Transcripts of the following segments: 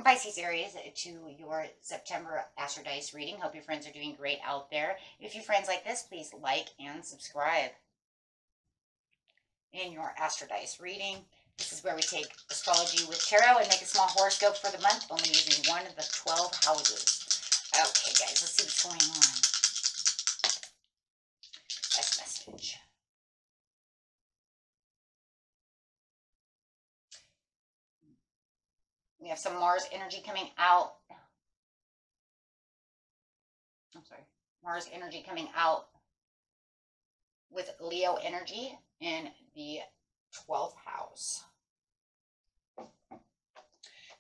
Welcome, Pisces, Aries, to your September Astrodice reading. Hope your friends are doing great out there. If you friends like this, please like and subscribe. In your Astrodice reading, this is where we take astrology with tarot and make a small horoscope for the month, only using one of the 12 houses. Okay, guys, let's see what's going on. Best message. We have some Mars energy coming out. I'm sorry. Mars energy coming out with Leo energy in the 12th house. So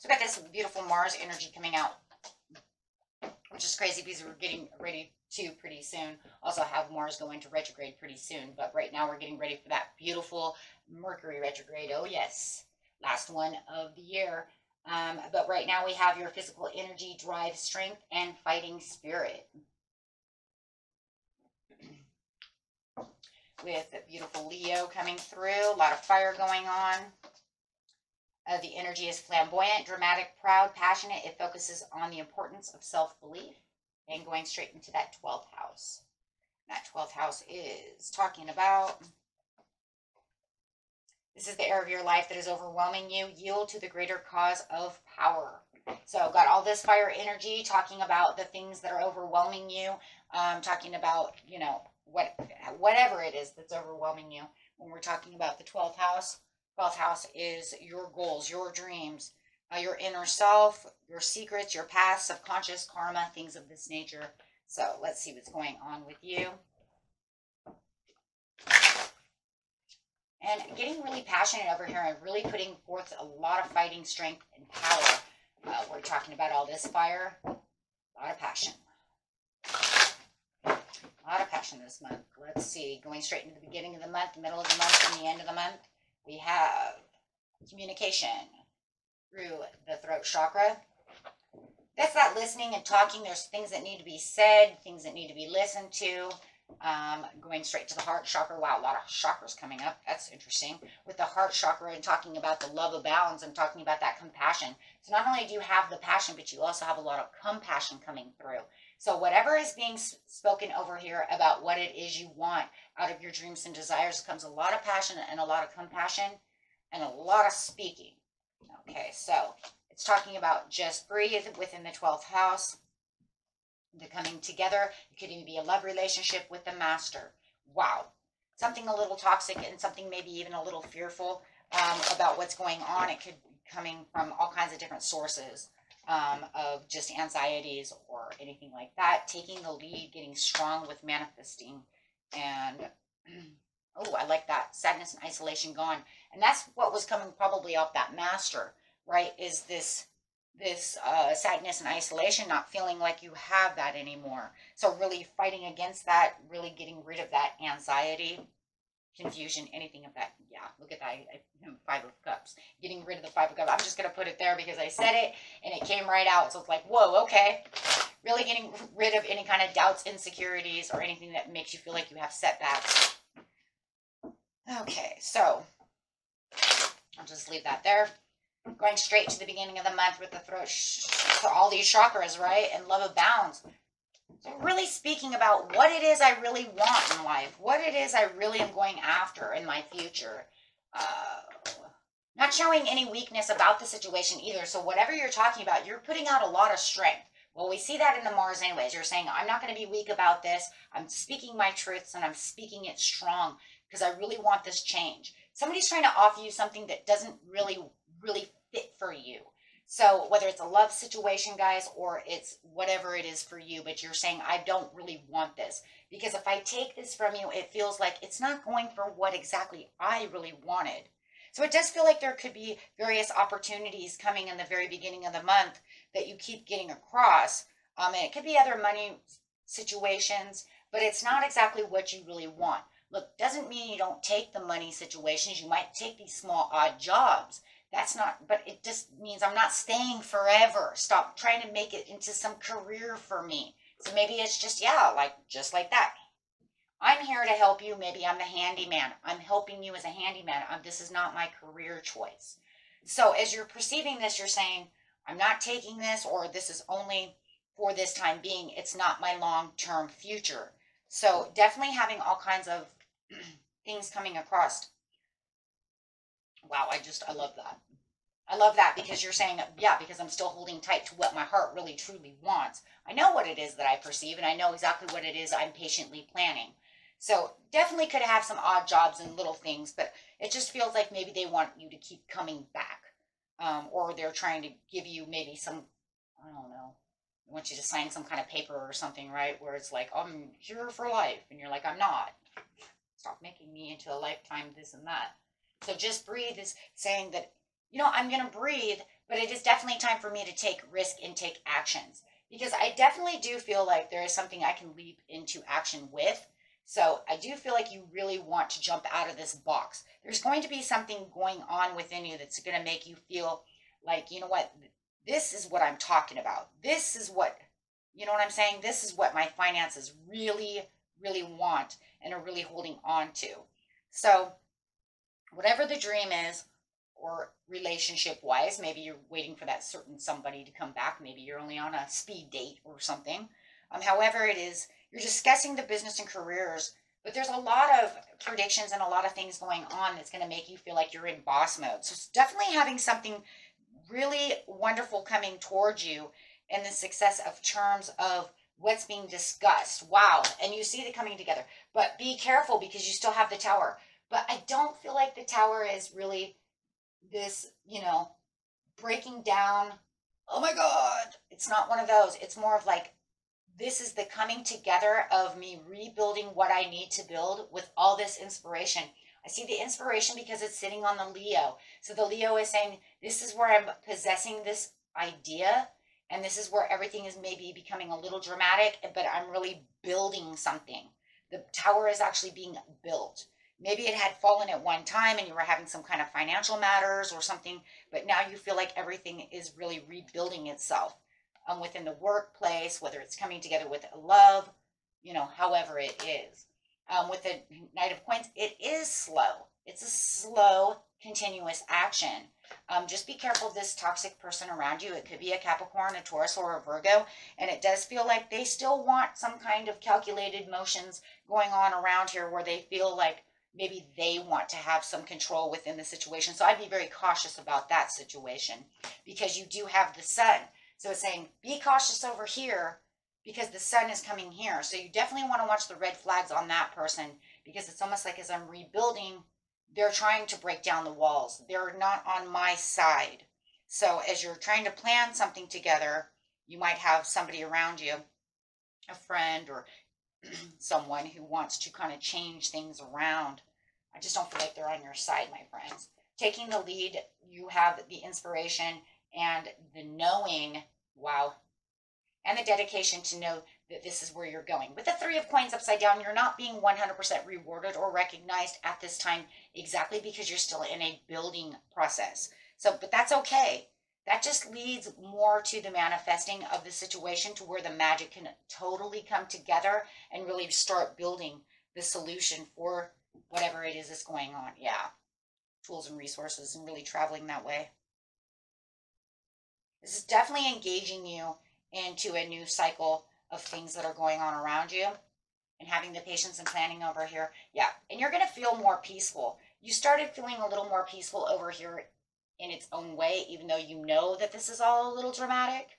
we got this beautiful Mars energy coming out, which is crazy because we're getting ready to pretty soon also have Mars go into retrograde pretty soon. But right now we're getting ready for that beautiful Mercury retrograde. Oh, yes. Last one of the year. But right now we have your physical energy, drive, strength, and fighting spirit. With the beautiful Leo coming through, a lot of fire going on. The energy is flamboyant, dramatic, proud, passionate. It focuses on the importance of self-belief and going straight into that 12th house. That 12th house is talking about, this is the area of your life that is overwhelming you. Yield to the greater cause of power. So got all this fire energy talking about the things that are overwhelming you. Talking about, you know, whatever it is that's overwhelming you. When we're talking about the 12th house is your goals, your dreams, your inner self, your secrets, your past, subconscious, karma, things of this nature. So let's see what's going on with you. And getting really passionate over here and really putting forth a lot of fighting strength and power. We're talking about all this fire, a lot of passion. A lot of passion this month. Let's see, going straight into the beginning of the month, the middle of the month, and the end of the month, we have communication through the throat chakra. That's that listening and talking. There's things that need to be said, things that need to be listened to. Going straight to the heart chakra. Wow, a lot of chakras coming up. That's interesting. With the heart chakra and talking about the love of balance and talking about that compassion. So not only do you have the passion, but you also have a lot of compassion coming through. So whatever is being spoken over here about what it is you want out of your dreams and desires comes a lot of passion and a lot of compassion and a lot of speaking. Okay, so it's talking about just breathe within the 12th house. The coming together. It could even be a love relationship with the master. Wow. Something a little toxic and something maybe even a little fearful about what's going on. It could be coming from all kinds of different sources of just anxieties or anything like that. Taking the lead, getting strong with manifesting. And, oh, I like that. Sadness and isolation gone. And that's what was coming probably off that master, right? Is this sadness and isolation, not feeling like you have that anymore. So really fighting against that, really getting rid of that anxiety, confusion, anything of that. Yeah, look at that. 5 of Cups. Getting rid of the 5 of Cups. I'm just going to put it there because I said it and it came right out. So it's like, whoa, okay. Really getting rid of any kind of doubts, insecurities, or anything that makes you feel like you have setbacks. Okay, so I'll just leave that there. Going straight to the beginning of the month with the throat for all these chakras, right? And love abounds. So really speaking about what it is I really want in life. What it is I really am going after in my future. Not showing any weakness about the situation either. So whatever you're talking about, you're putting out a lot of strength. Well, we see that in the Mars anyways. You're saying, I'm not going to be weak about this. I'm speaking my truths and I'm speaking it strong because I really want this change. Somebody's trying to offer you something that doesn't really fit for you. So whether it's a love situation, guys, or it's whatever it is for you, but you're saying, I don't really want this. Because if I take this from you, it feels like it's not going for what exactly I really wanted. So it does feel like there could be various opportunities coming in the very beginning of the month that you keep getting across. And it could be other money situations, but it's not exactly what you really want. Look, doesn't mean you don't take the money situations. You might take these small odd jobs. That's not, but it just means I'm not staying forever. Stop trying to make it into some career for me. So maybe it's just, yeah, like, just like that. I'm here to help you. Maybe I'm the handyman. I'm helping you as a handyman. This is not my career choice. So as you're perceiving this, you're saying, I'm not taking this, or this is only for this time being. It's not my long-term future. So definitely having all kinds of things coming across. Wow, I love that. I love that because you're saying, yeah, because I'm still holding tight to what my heart really truly wants. I know what it is that I perceive, and I know exactly what it is I'm patiently planning. So definitely could have some odd jobs and little things, but it just feels like maybe they want you to keep coming back. Or they're trying to give you maybe some, I don't know, I want you to sign some kind of paper or something, right? Where it's like, I'm here for life. And you're like, I'm not. Stop making me into a lifetime this and that. So just breathe is saying that, I'm going to breathe, but it is definitely time for me to take risk and take actions. Because I definitely do feel like there is something I can leap into action with. So I do feel like you really want to jump out of this box. There's going to be something going on within you that's going to make you feel like, you know what, this is what I'm talking about. This is what, you know what I'm saying? This is what my finances really, really want and are really holding on to. So whatever the dream is, or relationship wise, maybe you're waiting for that certain somebody to come back. Maybe you're only on a speed date or something. However it is, you're discussing the business and careers, but there's a lot of predictions and a lot of things going on that's going to make you feel like you're in boss mode. So it's definitely having something really wonderful coming towards you in the success of terms of what's being discussed. Wow. And you see it coming together, but be careful because you still have the tower. But I don't feel like the tower is really this, breaking down. Oh my God. It's not one of those. It's more of like, this is the coming together of me rebuilding what I need to build with all this inspiration. I see the inspiration because it's sitting on the Leo. So the Leo is saying, this is where I'm possessing this idea, and this is where everything is maybe becoming a little dramatic, but I'm really building something. The tower is actually being built. Maybe it had fallen at one time and you were having some kind of financial matters or something, but now you feel like everything is really rebuilding itself within the workplace, whether it's coming together with love, however it is. With the Knight of Coins, it is slow. It's a slow, continuous action. Just be careful of this toxic person around you. It could be a Capricorn, a Taurus, or a Virgo, and it does feel like they still want some kind of calculated motions going on around here where they feel like maybe they want to have some control within the situation. So I'd be very cautious about that situation because you do have the sun. So it's saying, be cautious over here because the sun is coming here. So you definitely want to watch the red flags on that person because it's almost like as I'm rebuilding, they're trying to break down the walls. They're not on my side. So as you're trying to plan something together, you might have somebody around you, a friend or someone who wants to kind of change things around. I just don't feel like they're on your side, my friends. Taking the lead, you have the inspiration and the knowing, wow, and the dedication to know that this is where you're going. With the Three of Coins upside down, you're not being 100% rewarded or recognized at this time exactly because you're still in a building process. So, but that's okay. That just leads more to the manifesting of the situation to where the magic can totally come together and really start building the solution for whatever it is that's going on. Yeah. Tools and resources and really traveling that way. This is definitely engaging you into a new cycle of things that are going on around you and having the patience and planning over here. Yeah. And you're going to feel more peaceful. You started feeling a little more peaceful over here in its own way, even though you know that this is all a little dramatic.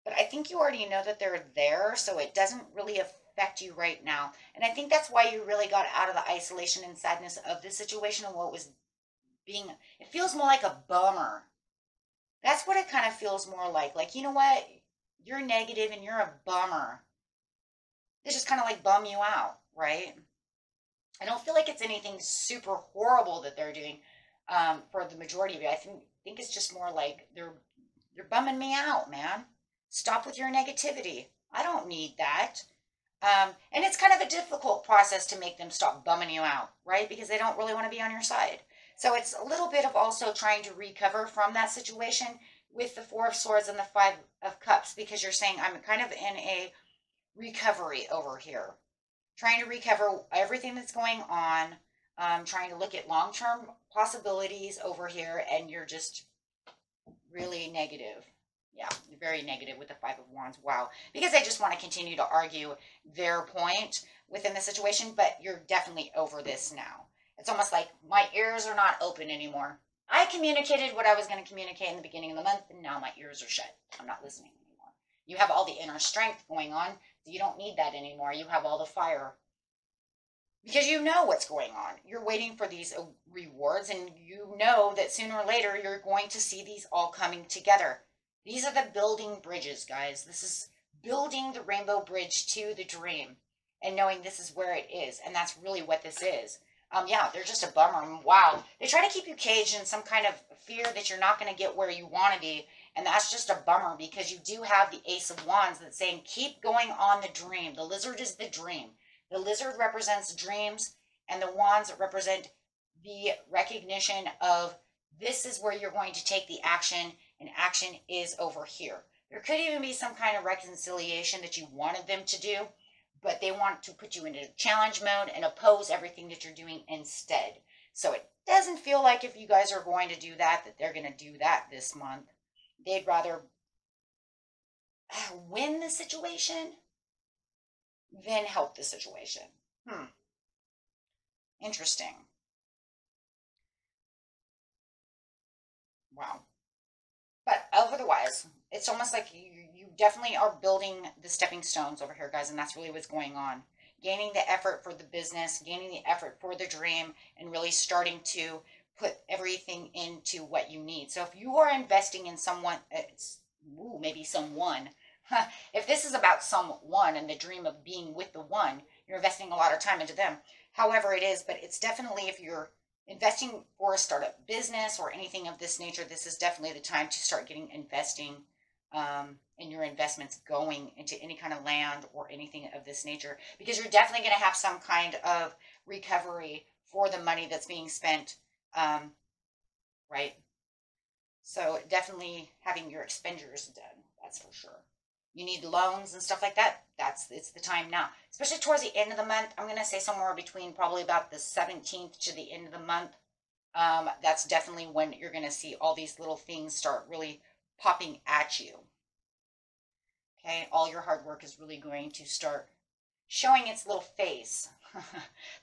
But I think you already know that they're there, so it doesn't really affect you right now. And I think that's why you really got out of the isolation and sadness of the situation and what was being, it feels more like a bummer. That's what it kind of feels more like. Like, you know what? You're negative and you're a bummer. They just kind of like bum you out, right? I don't feel like it's anything super horrible that they're doing for the majority of you. I think it's just more like you're bumming me out, man. Stop with your negativity. I don't need that. And it's kind of a difficult process to make them stop bumming you out, right? Because they don't really want to be on your side. So it's a little bit of also trying to recover from that situation with the Four of Swords and the Five of Cups, because you're saying I'm kind of in a recovery over here, trying to recover everything that's going on, trying to look at long-term possibilities over here, and you're just really negative. Yeah, very negative with the Five of Wands. Wow. Because they just want to continue to argue their point within the situation, but you're definitely over this now. It's almost like my ears are not open anymore. I communicated what I was going to communicate in the beginning of the month, and now my ears are shut. I'm not listening anymore. You have all the inner strength going on, so you don't need that anymore. You have all the fire. Because you know what's going on. You're waiting for these rewards, and you know that sooner or later you're going to see these all coming together. These are the building bridges, guys. This is building the rainbow bridge to the dream and knowing this is where it is. And that's really what this is. Yeah, they're just a bummer. Wow. They try to keep you caged in some kind of fear that you're not going to get where you want to be. And that's just a bummer because you do have the Ace of Wands that's saying, keep going on the dream. The lizard is the dream. The lizard represents dreams, and the wands represent the recognition of this is where you're going to take the action, and action is over here. There could even be some kind of reconciliation that you wanted them to do, but they want to put you into challenge mode and oppose everything that you're doing instead. So it doesn't feel like if you guys are going to do that, that they're going to do that this month. They'd rather win the situation than help the situation. Interesting. Wow. But otherwise, it's almost like you definitely are building the stepping stones over here, guys, and that's really what's going on. Gaining the effort for the business, gaining the effort for the dream, and really starting to put everything into what you need. So if you are investing in someone, maybe someone, if this is about someone and the dream of being with the one, you're investing a lot of time into them. However it is, but it's definitely if you're investing for a startup business or anything of this nature, this is definitely the time to start investing in your investments going into any kind of land or anything of this nature, because you're definitely going to have some kind of recovery for the money that's being spent, right? So definitely having your expenditures done, that's for sure. You need loans and stuff like that, it's the time now. Especially towards the end of the month. I'm going to say somewhere between probably about the 17th to the end of the month. That's definitely when you're going to see all these little things start really popping at you. Okay, all your hard work is really going to start showing its little face.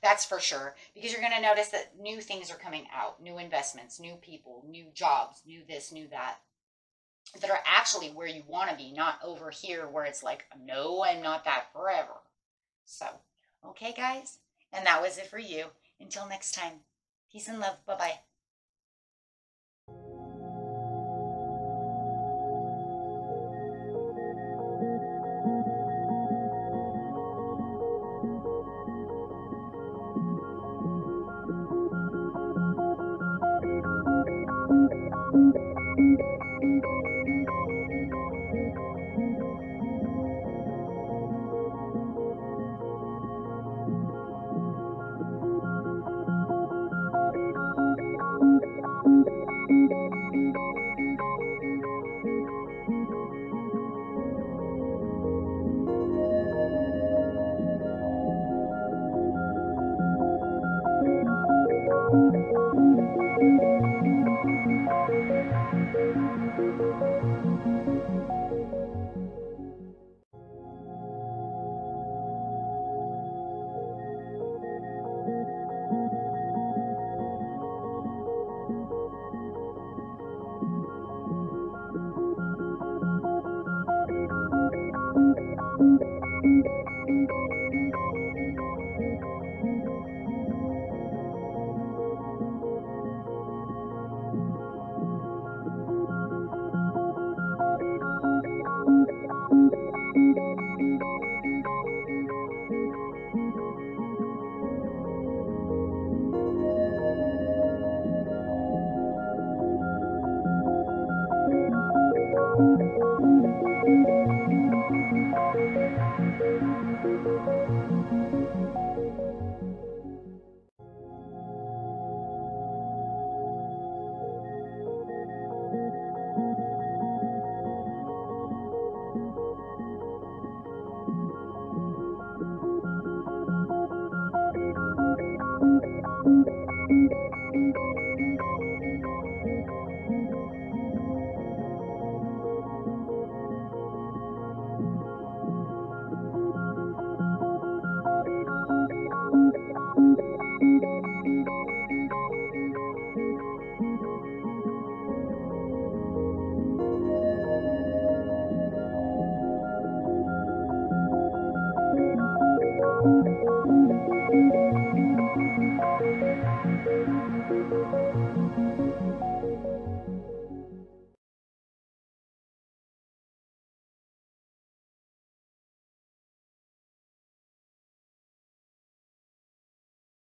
That's for sure. Because you're going to notice that new things are coming out. New investments, new people, new jobs, new this, new that. That are actually where you want to be, not over here where it's like, no, I'm not that forever. So, okay, guys? And that was it for you. Until next time, peace and love. Bye-bye.